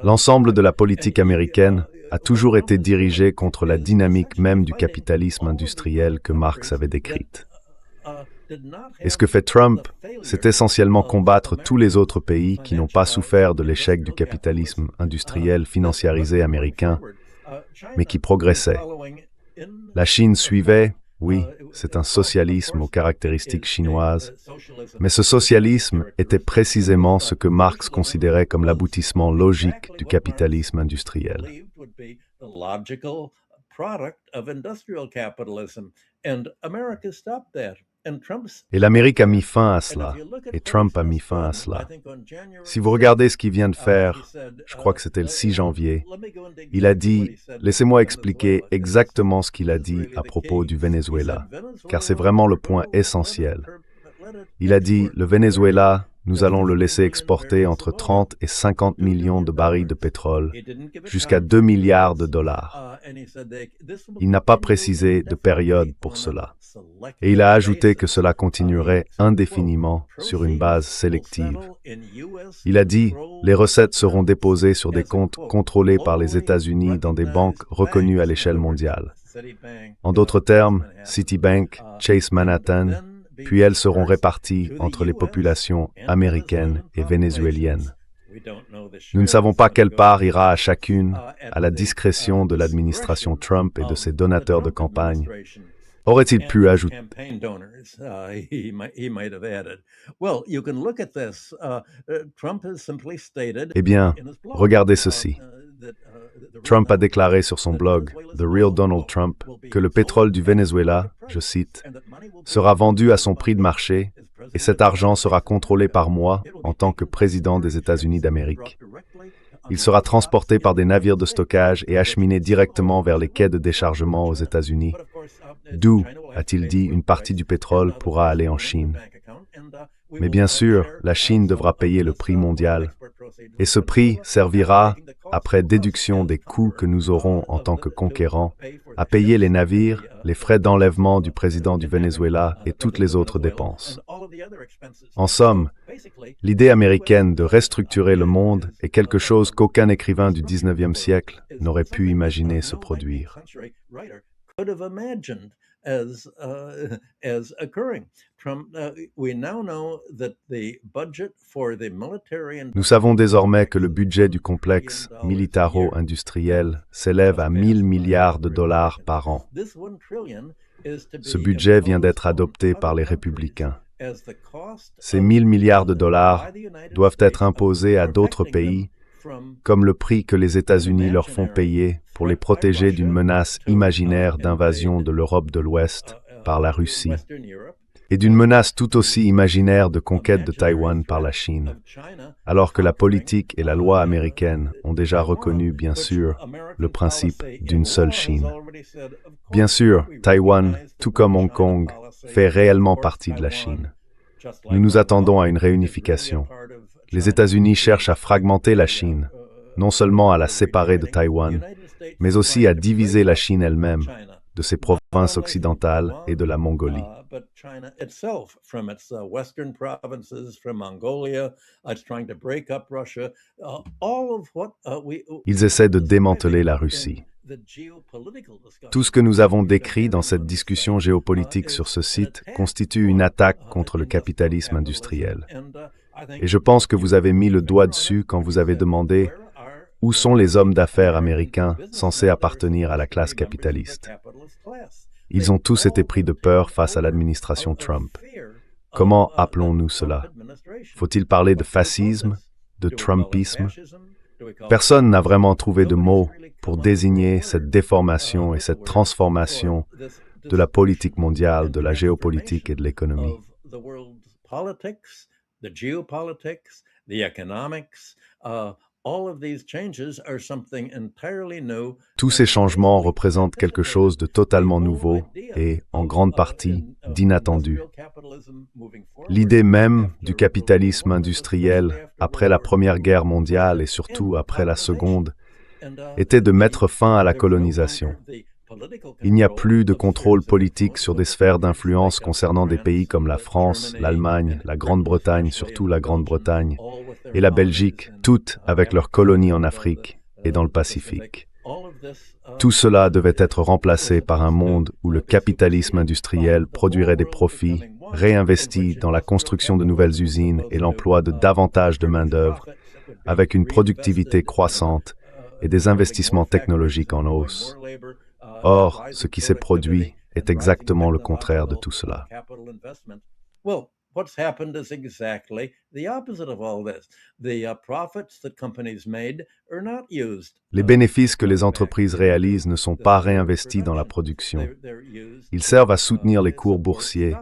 [SPEAKER 2] L'ensemble de la politique américaine a toujours été dirigé contre la dynamique même du capitalisme industriel que Marx avait décrite. Et ce que fait Trump, c'est essentiellement combattre tous les autres pays qui n'ont pas souffert de l'échec du capitalisme industriel financiarisé américain, mais qui progressaient. La Chine suivait, oui, c'est un socialisme aux caractéristiques chinoises, mais ce socialisme était précisément ce que Marx considérait comme l'aboutissement logique du capitalisme industriel. Et l'Amérique a mis fin à cela, et Trump a mis fin à cela. Si vous regardez ce qu'il vient de faire, je crois que c'était le 6 janvier, il a dit « Laissez-moi expliquer exactement ce qu'il a dit à propos du Venezuela, car c'est vraiment le point essentiel. » Il a dit « Le Venezuela, nous allons le laisser exporter entre 30 et 50 millions de barils de pétrole, jusqu'à 2 milliards de dollars. » Il n'a pas précisé de période pour cela. Et il a ajouté que cela continuerait indéfiniment sur une base sélective. Il a dit « Les recettes seront déposées sur des comptes contrôlés par les États-Unis dans des banques reconnues à l'échelle mondiale. En d'autres termes, Citibank, Chase Manhattan, puis elles seront réparties entre les populations américaines et vénézuéliennes. Nous ne savons pas quelle part ira à chacune, à la discrétion de l'administration Trump et de ses donateurs de campagne. Aurait-il pu ajouter Eh bien, regardez ceci. Trump a déclaré sur son blog, The Real Donald Trump, que le pétrole du Venezuela, je cite, « sera vendu à son prix de marché et cet argent sera contrôlé par moi en tant que président des États-Unis d'Amérique. Il sera transporté par des navires de stockage et acheminé directement vers les quais de déchargement aux États-Unis, d'où, a-t-il dit, une partie du pétrole pourra aller en Chine. Mais bien sûr, la Chine devra payer le prix mondial, et ce prix servira, après déduction des coûts que nous aurons en tant que conquérants, à payer les navires, les frais d'enlèvement du président du Venezuela et toutes les autres dépenses. En somme, l'idée américaine de restructurer le monde est quelque chose qu'aucun écrivain du 19e siècle n'aurait pu imaginer se produire. Nous savons désormais que le budget du complexe militaro-industriel s'élève à 1 000 milliards de dollars par an. Ce budget vient d'être adopté par les républicains. Ces 1 000 milliards de dollars doivent être imposés à d'autres pays, comme le prix que les États-Unis leur font payer pour les protéger d'une menace imaginaire d'invasion de l'Europe de l'Ouest par la Russie, et d'une menace tout aussi imaginaire de conquête de Taïwan par la Chine, alors que la politique et la loi américaine ont déjà reconnu, bien sûr, le principe d'une seule Chine. Bien sûr, Taïwan, tout comme Hong Kong, fait réellement partie de la Chine. Nous nous attendons à une réunification. Les États-Unis cherchent à fragmenter la Chine, non seulement à la séparer de Taïwan, mais aussi à diviser la Chine elle-même de ses provinces occidentales et de la Mongolie. Ils essaient de démanteler la Russie. Tout ce que nous avons décrit dans cette discussion géopolitique sur ce site constitue une attaque contre le capitalisme industriel. Et je pense que vous avez mis le doigt dessus quand vous avez demandé où sont les hommes d'affaires américains censés appartenir à la classe capitaliste. Ils ont tous été pris de peur face à l'administration Trump. Comment appelons-nous cela? Faut-il parler de fascisme, de Trumpisme? Personne n'a vraiment trouvé de mots pour désigner cette déformation et cette transformation de la politique mondiale, de la géopolitique et de l'économie.
[SPEAKER 4] The geopolitics, the economics, all of these changes are something entirely new.
[SPEAKER 2] Tous ces changements représentent quelque chose de totalement nouveau et, en grande partie, d'inattendu. L'idée même du capitalisme industriel après la Première Guerre mondiale et surtout après la Seconde était de mettre fin à la colonisation. Il n'y a plus de contrôle politique sur des sphères d'influence concernant des pays comme la France, l'Allemagne, la Grande-Bretagne, surtout la Grande-Bretagne, et la Belgique, toutes avec leurs colonies en Afrique et dans le Pacifique. Tout cela devait être remplacé par un monde où le capitalisme industriel produirait des profits, réinvestis dans la construction de nouvelles usines et l'emploi de davantage de main-d'œuvre, avec une productivité croissante et des investissements technologiques en hausse. Or, ce qui s'est produit est exactement le contraire de tout cela. Les bénéfices que les entreprises réalisent ne sont pas réinvestis dans la production. Ils servent à soutenir les cours boursiers,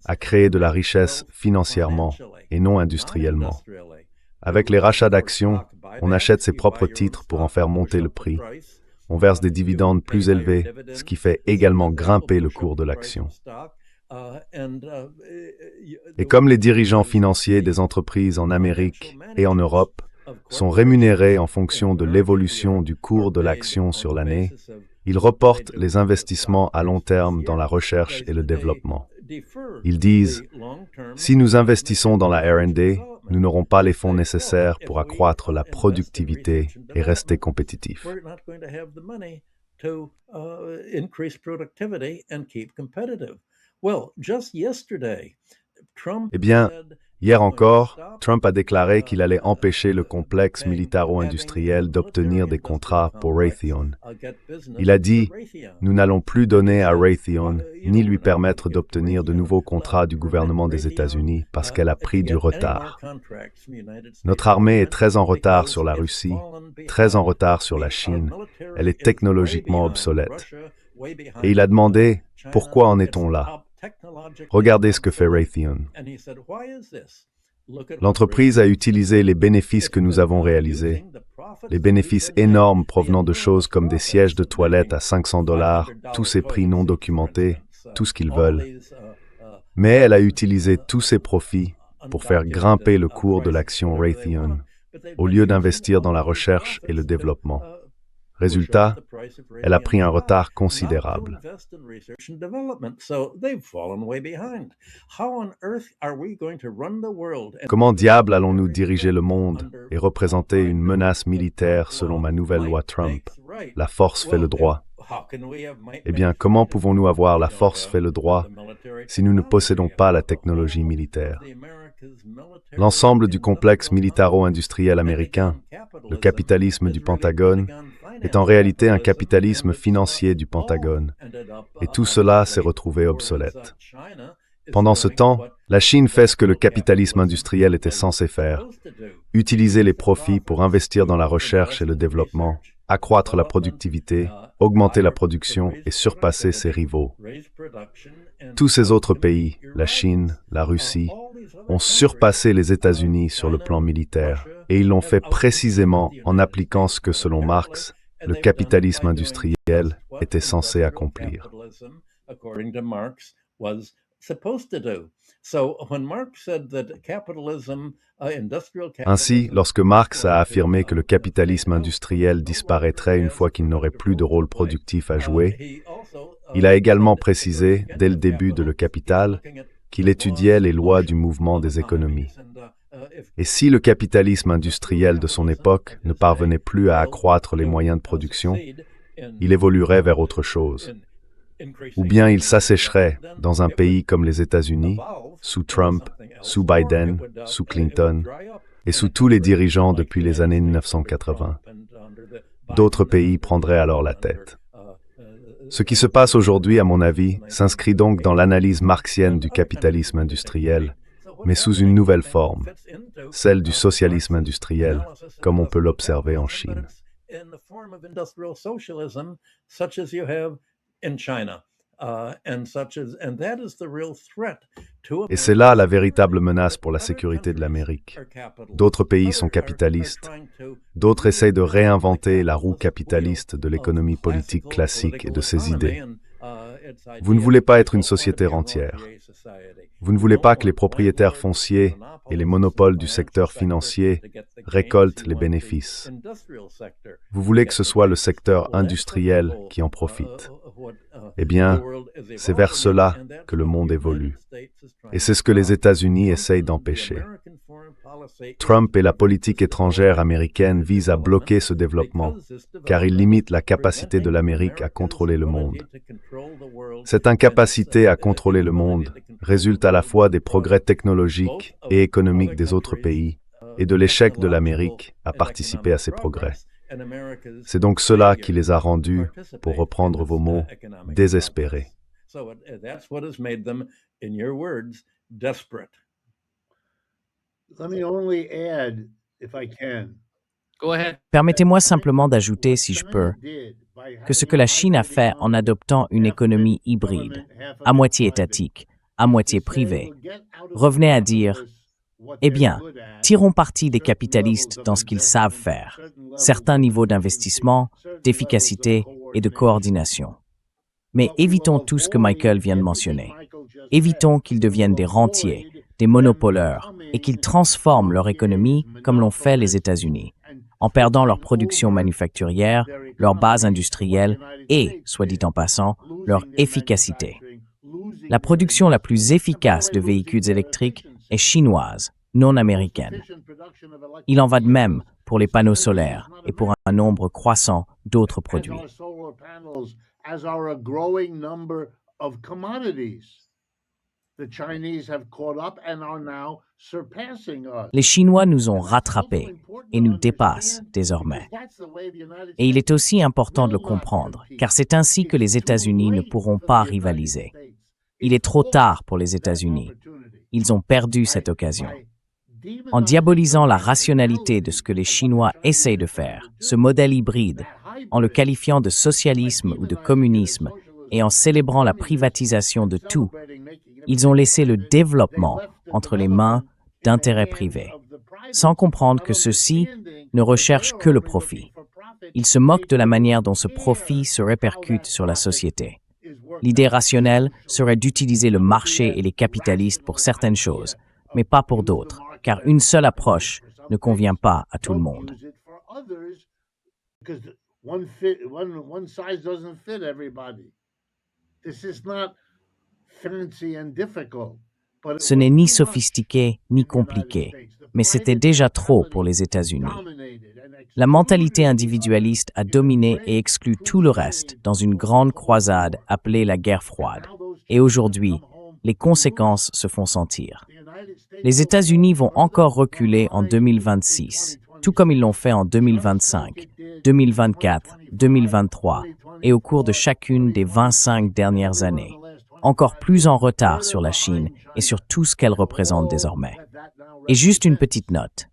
[SPEAKER 2] à créer de la richesse financièrement et non industriellement. Avec les rachats d'actions, on achète ses propres titres pour en faire monter le prix. On verse des dividendes plus élevés, ce qui fait également grimper le cours de l'action. Et comme les dirigeants financiers des entreprises en Amérique et en Europe sont rémunérés en fonction de l'évolution du cours de l'action sur l'année, ils reportent les investissements à long terme dans la recherche et le développement. Ils disent, si nous investissons dans la R&D, nous n'aurons pas les fonds nécessaires pour accroître la productivité et rester compétitifs. Eh bien, hier encore, Trump a déclaré qu'il allait empêcher le complexe militaro-industriel d'obtenir des contrats pour Raytheon. Il a dit, nous n'allons plus donner à Raytheon ni lui permettre d'obtenir de nouveaux contrats du gouvernement des États-Unis parce qu'elle a pris du retard. Notre armée est très en retard sur la Russie, très en retard sur la Chine. Elle est technologiquement obsolète. Et il a demandé, pourquoi en est-on là? Regardez ce que fait Raytheon. L'entreprise a utilisé les bénéfices que nous avons réalisés, les bénéfices énormes provenant de choses comme des sièges de toilette à $500, tous ces prix non documentés, tout ce qu'ils veulent. Mais elle a utilisé tous ces profits pour faire grimper le cours de l'action Raytheon, au lieu d'investir dans la recherche et le développement. Résultat, elle a pris un retard considérable. Comment diable allons-nous diriger le monde et représenter une menace militaire selon ma nouvelle loi Trump? La force fait le droit. Eh bien, comment pouvons-nous avoir la force fait le droit si nous ne possédons pas la technologie militaire? L'ensemble du complexe militaro-industriel américain, le capitalisme du Pentagone, est en réalité un capitalisme financier du Pentagone, et tout cela s'est retrouvé obsolète. Pendant ce temps, la Chine fait ce que le capitalisme industriel était censé faire, utiliser les profits pour investir dans la recherche et le développement, accroître la productivité, augmenter la production et surpasser ses rivaux. Tous ces autres pays, la Chine, la Russie, ont surpassé les États-Unis sur le plan militaire, et ils l'ont fait précisément en appliquant ce que, selon Marx, le capitalisme industriel était censé accomplir. Ainsi, lorsque Marx a affirmé que le capitalisme industriel disparaîtrait une fois qu'il n'aurait plus de rôle productif à jouer, il a également précisé, dès le début de Le Capital, qu'il étudiait les lois du mouvement des économies. Et si le capitalisme industriel de son époque ne parvenait plus à accroître les moyens de production, il évoluerait vers autre chose. Ou bien il s'assécherait dans un pays comme les États-Unis, sous Trump, sous Biden, sous Clinton, et sous tous les dirigeants depuis les années 1980. D'autres pays prendraient alors la tête. Ce qui se passe aujourd'hui, à mon avis, s'inscrit donc dans l'analyse marxienne du capitalisme industriel, mais sous une nouvelle forme, celle du socialisme industriel, comme on peut l'observer en Chine. Et c'est là la véritable menace pour la sécurité de l'Amérique. D'autres pays sont capitalistes, d'autres essayent de réinventer la roue capitaliste de l'économie politique classique et de ses idées. Vous ne voulez pas être une société rentière. Vous ne voulez pas que les propriétaires fonciers et les monopoles du secteur financier récoltent les bénéfices. Vous voulez que ce soit le secteur industriel qui en profite. Eh bien, c'est vers cela que le monde évolue. Et c'est ce que les États-Unis essayent d'empêcher. Trump et la politique étrangère américaine visent à bloquer ce développement, car ils limitent la capacité de l'Amérique à contrôler le monde. Cette incapacité à contrôler le monde résulte à la fois des progrès technologiques et économiques des autres pays et de l'échec de l'Amérique à participer à ces progrès. C'est donc cela qui les a rendus, pour reprendre vos mots, désespérés.
[SPEAKER 3] Go ahead.
[SPEAKER 1] Permettez-moi simplement d'ajouter, si je peux, que ce que la Chine a fait en adoptant une économie hybride, à moitié étatique,
[SPEAKER 5] à moitié privée, revenait à dire « Eh bien, tirons parti des capitalistes dans ce qu'ils savent faire, certains niveaux d'investissement, d'efficacité et de coordination. Mais évitons tout ce que Michael vient de mentionner. Évitons qu'ils deviennent des rentiers, des monopoleurs, et qu'ils transforment leur économie comme l'ont fait les États-Unis, en perdant leur production manufacturière, leur base industrielle et, soit dit en passant, leur efficacité. La production la plus efficace de véhicules électriques est chinoise, non américaine. Il en va de même pour les panneaux solaires et pour un nombre croissant d'autres produits. Les Chinois nous ont rattrapés et nous dépassent désormais. Et il est aussi important de le comprendre, car c'est ainsi que les États-Unis ne pourront pas rivaliser. Il est trop tard pour les États-Unis. Ils ont perdu cette occasion. En diabolisant la rationalité de ce que les Chinois essayent de faire, ce modèle hybride, en le qualifiant de socialisme ou de communisme, et en célébrant la privatisation de tout, ils ont laissé le développement entre les mains d'intérêts privés, sans comprendre que ceux-ci ne recherchent que le profit. Ils se moquent de la manière dont ce profit se répercute sur la société. L'idée rationnelle serait d'utiliser le marché et les capitalistes pour certaines choses, mais pas pour d'autres, car une seule approche ne convient pas à tout le monde. Ce n'est ni sophistiqué ni compliqué, mais c'était déjà trop pour les États-Unis. La mentalité individualiste a dominé et exclu tout le reste dans une grande croisade appelée la guerre froide. Et aujourd'hui, les conséquences se font sentir. Les États-Unis vont encore reculer en 2026, tout comme ils l'ont fait en 2025, 2024, 2023 et au cours de chacune des 25 dernières années, encore plus en retard sur la Chine et sur tout ce qu'elle représente désormais. Et juste une petite note.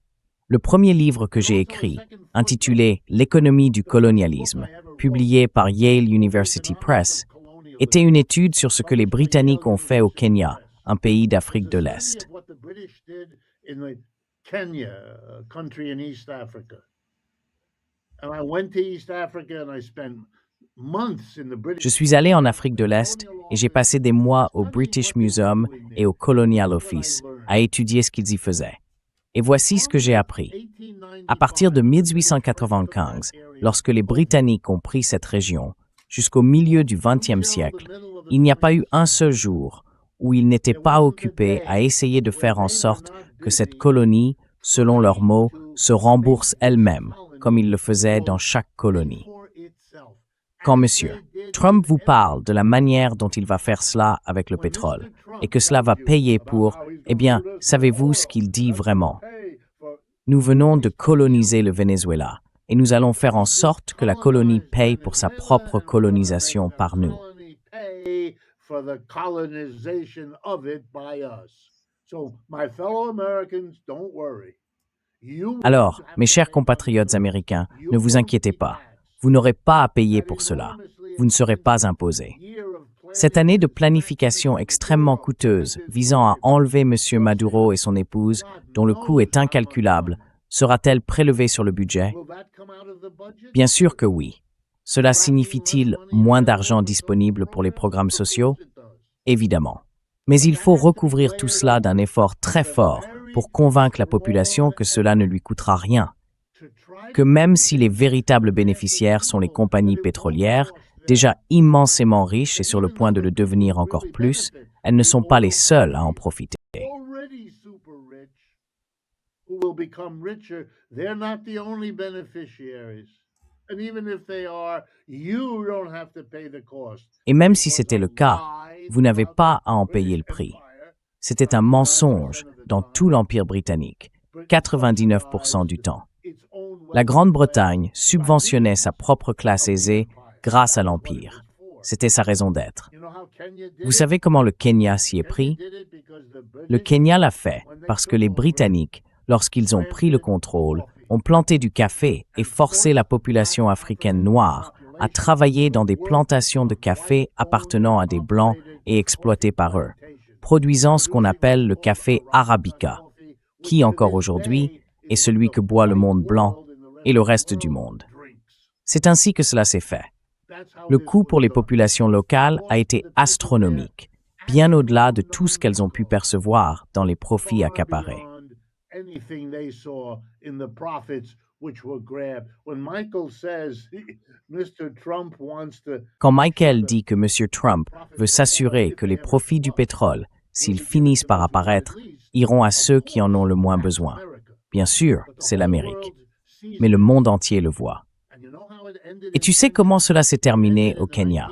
[SPEAKER 5] Le premier livre que j'ai écrit, intitulé « L'économie du colonialisme », publié par Yale University Press, était une étude sur ce que les Britanniques ont fait au Kenya, un pays d'Afrique de l'Est. Je suis allé en Afrique de l'Est et j'ai passé des mois au British Museum et au Colonial Office à étudier ce qu'ils y faisaient. Et voici ce que j'ai appris. À partir de 1895, lorsque les Britanniques ont pris cette région, jusqu'au milieu du XXe siècle, il n'y a pas eu un seul jour où ils n'étaient pas occupés à essayer de faire en sorte que cette colonie, selon leurs mots, se rembourse elle-même, comme ils le faisaient dans chaque colonie. Quand M. Trump vous parle de la manière dont il va faire cela avec le pétrole, et que cela va payer pour, eh bien, savez-vous ce qu'il dit vraiment? Nous venons de coloniser le Venezuela, et nous allons faire en sorte que la colonie paye pour sa propre colonisation par nous. Alors, mes chers compatriotes américains, ne vous inquiétez pas. Vous n'aurez pas à payer pour cela. Vous ne serez pas imposés. Cette année de planification extrêmement coûteuse visant à enlever M. Maduro et son épouse, dont le coût est incalculable, sera-t-elle prélevée sur le budget? Bien sûr que oui. Cela signifie-t-il moins d'argent disponible pour les programmes sociaux? Évidemment. Mais il faut recouvrir tout cela d'un effort très fort pour convaincre la population que cela ne lui coûtera rien. Que même si les véritables bénéficiaires sont les compagnies pétrolières, déjà immensément riches et sur le point de le devenir encore plus, elles ne sont pas les seules à en profiter. Et même si c'était le cas, vous n'avez pas à en payer le prix. C'était un mensonge dans tout l'Empire britannique, 99% du temps. La Grande-Bretagne subventionnait sa propre classe aisée grâce à l'Empire. C'était sa raison d'être. Vous savez comment le Kenya s'y est pris? Le Kenya l'a fait parce que les Britanniques, lorsqu'ils ont pris le contrôle, ont planté du café et forcé la population africaine noire à travailler dans des plantations de café appartenant à des Blancs et exploitées par eux, produisant ce qu'on appelle le café arabica, qui encore aujourd'hui est celui que boit le monde blanc et le reste du monde. C'est ainsi que cela s'est fait. Le coût pour les populations locales a été astronomique, bien au-delà de tout ce qu'elles ont pu percevoir dans les profits accaparés. Quand Michael dit que M. Trump veut s'assurer que les profits du pétrole, s'ils finissent par apparaître, iront à ceux qui en ont le moins besoin. Bien sûr, c'est l'Amérique, mais le monde entier le voit. Et tu sais comment cela s'est terminé au Kenya?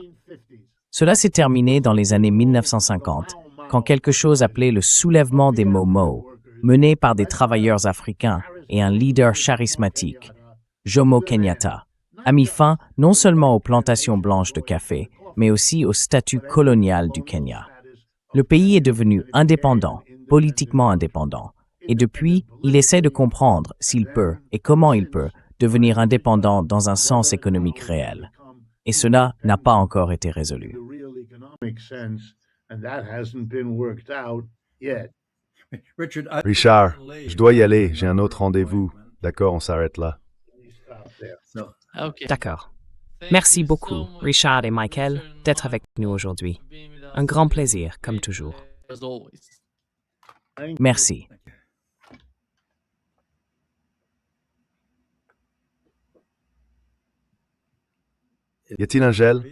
[SPEAKER 5] Cela s'est terminé dans les années 1950, quand quelque chose appelé le soulèvement des Momo, mené par des travailleurs africains et un leader charismatique, Jomo Kenyatta, a mis fin non seulement aux plantations blanches de café, mais aussi au statut colonial du Kenya. Le pays est devenu indépendant, politiquement indépendant, et depuis, il essaie de comprendre s'il peut et comment il peut devenir indépendant dans un sens économique réel. Et cela n'a pas encore été résolu.
[SPEAKER 2] Richard, je dois y aller, j'ai un autre rendez-vous. D'accord, on s'arrête là.
[SPEAKER 3] Okay.
[SPEAKER 1] D'accord. Merci beaucoup, Richard et Michael, d'être avec nous aujourd'hui. Un grand plaisir, comme toujours.
[SPEAKER 3] As always.
[SPEAKER 5] Merci.
[SPEAKER 2] Y a-t-il un gel?